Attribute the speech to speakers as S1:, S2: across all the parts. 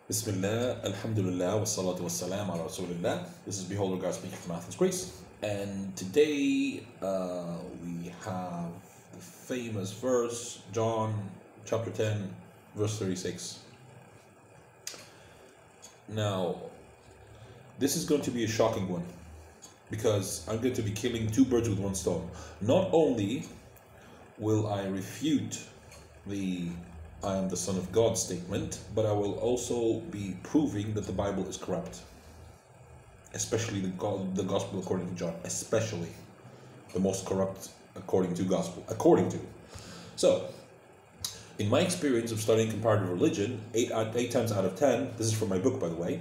S1: Bismillah, Alhamdulillah, wassalatu wassalam ala Rasulillah. This is BeholderGuard speaking from Athens, Greece. And today we have the famous verse, John chapter 10, verse 36. Now, this is going to be a shocking one because I'm going to be killing two birds with one stone. Not only will I refute the I am the Son of God statement, but I will also be proving that the Bible is corrupt. Especially the Gospel according to John, especially the most corrupt according to Gospel. So, in my experience of studying comparative religion, 8 times out of 10, this is from my book by the way,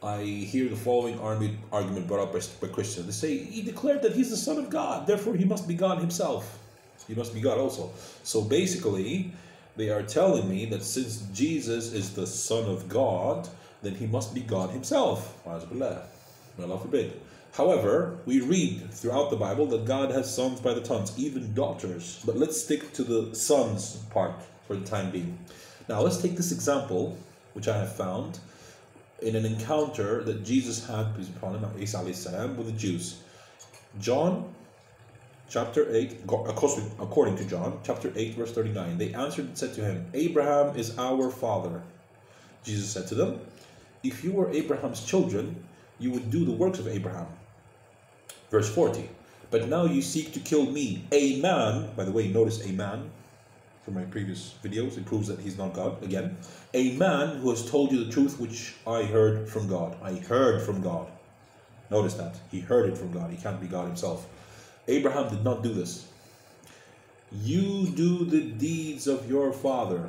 S1: I hear the following argument brought up by Christians. They say, he declared that he's the Son of God, therefore he must be God himself. He must be God also. So basically, they are telling me that since Jesus is the Son of God, then he must be God himself. Allah forbid. However, we read throughout the Bible that God has sons by the tons, even daughters. But let's stick to the sons part for the time being. Now let's take this example, which I have found, in an encounter that Jesus had, peace be upon him, Isa alayhi salam, with the Jews. John chapter 8, according to John, chapter 8, verse 39, they answered and said to him, Abraham is our father. Jesus said to them, if you were Abraham's children, you would do the works of Abraham. Verse 40, but now you seek to kill me, a man, by the way, notice a man, from my previous videos, it proves that he's not God, again, a man who has told you the truth which I heard from God. I heard from God. Notice that, he heard it from God, he can't be God himself. Abraham did not do this. You do the deeds of your father.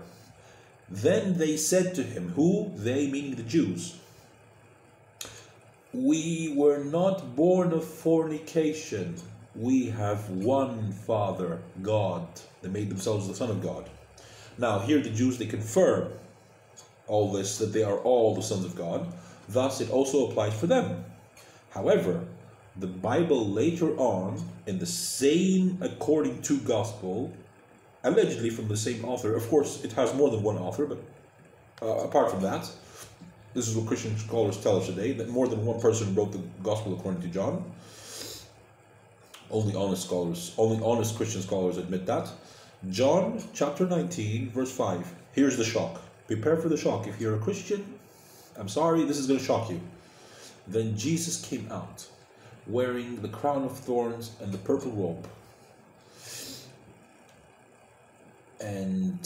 S1: Then they said to him, who? They, meaning the Jews. We were not born of fornication. We have one Father, God. They made themselves the Son of God. Now here the Jews, they confirm all this, that they are all the sons of God. Thus it also applies for them. However, the Bible later on, in the same according to gospel, allegedly from the same author, of course it has more than one author, but apart from that, this is what Christian scholars tell us today, that more than one person wrote the gospel according to John. Only honest Christian scholars admit that. John chapter 19, verse 5. Here's the shock. Prepare for the shock. If you're a Christian, I'm sorry, this is going to shock you. Then Jesus came out, wearing the crown of thorns and the purple robe. And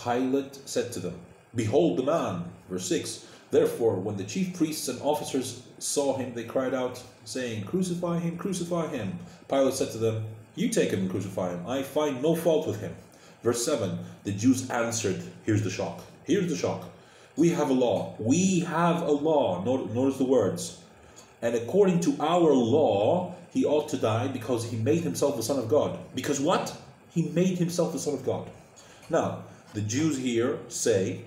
S1: Pilate said to them, behold the man. Verse 6. Therefore, when the chief priests and officers saw him, they cried out, saying, crucify him, crucify him. Pilate said to them, you take him and crucify him. I find no fault with him. Verse 7. The Jews answered, here's the shock. Here's the shock. We have a law. We have a law. Notice the words. And according to our law, he ought to die because he made himself the Son of God. Because what? He made himself the Son of God. Now, the Jews here say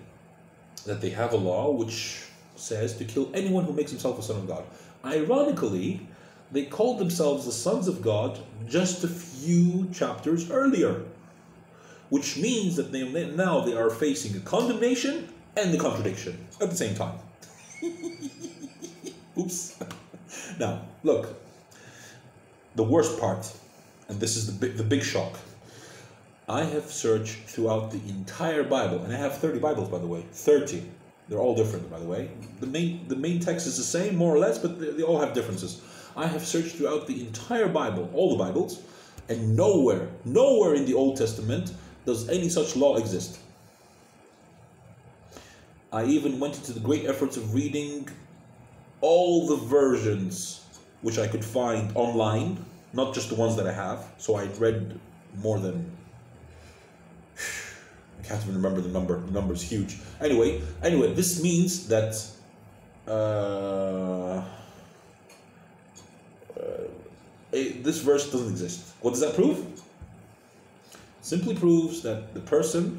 S1: that they have a law which says to kill anyone who makes himself the Son of God. Ironically, they called themselves the sons of God just a few chapters earlier. Which means that now they are facing a condemnation and a contradiction at the same time. Oops. Now, look, the worst part, and this is the big shock. I have searched throughout the entire Bible, and I have 30 Bibles, by the way, 30. They're all different, by the way. The main text is the same, more or less, but they all have differences. I have searched throughout the entire Bible, all the Bibles, and nowhere in the Old Testament does any such law exist. I even went into the great efforts of reading all the versions which I could find online, not just the ones that I have. So I read more than, I can't even remember the number. The number is huge. Anyway, this means that this verse doesn't exist. What does that prove? Simply proves that the persons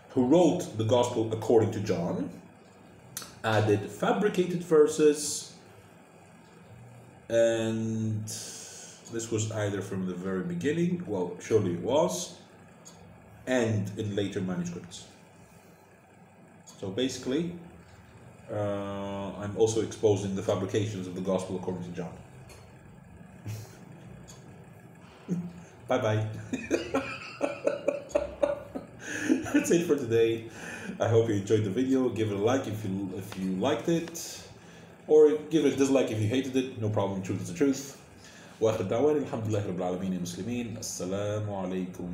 S1: who wrote the gospel according to John added fabricated verses, and this was either from the very beginning, well, surely it was, and in later manuscripts. So basically, I'm also exposing the fabrications of the gospel according to John. Bye bye. That's it for today. I hope you enjoyed the video. Give it a like if you liked it, or give it a dislike if you hated it. No problem. Truth is the truth. وآخر دعوانا الحمد لله رب العالمين المسلمين. السلام عليكم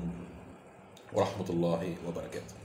S1: ورحمة الله وبركاته.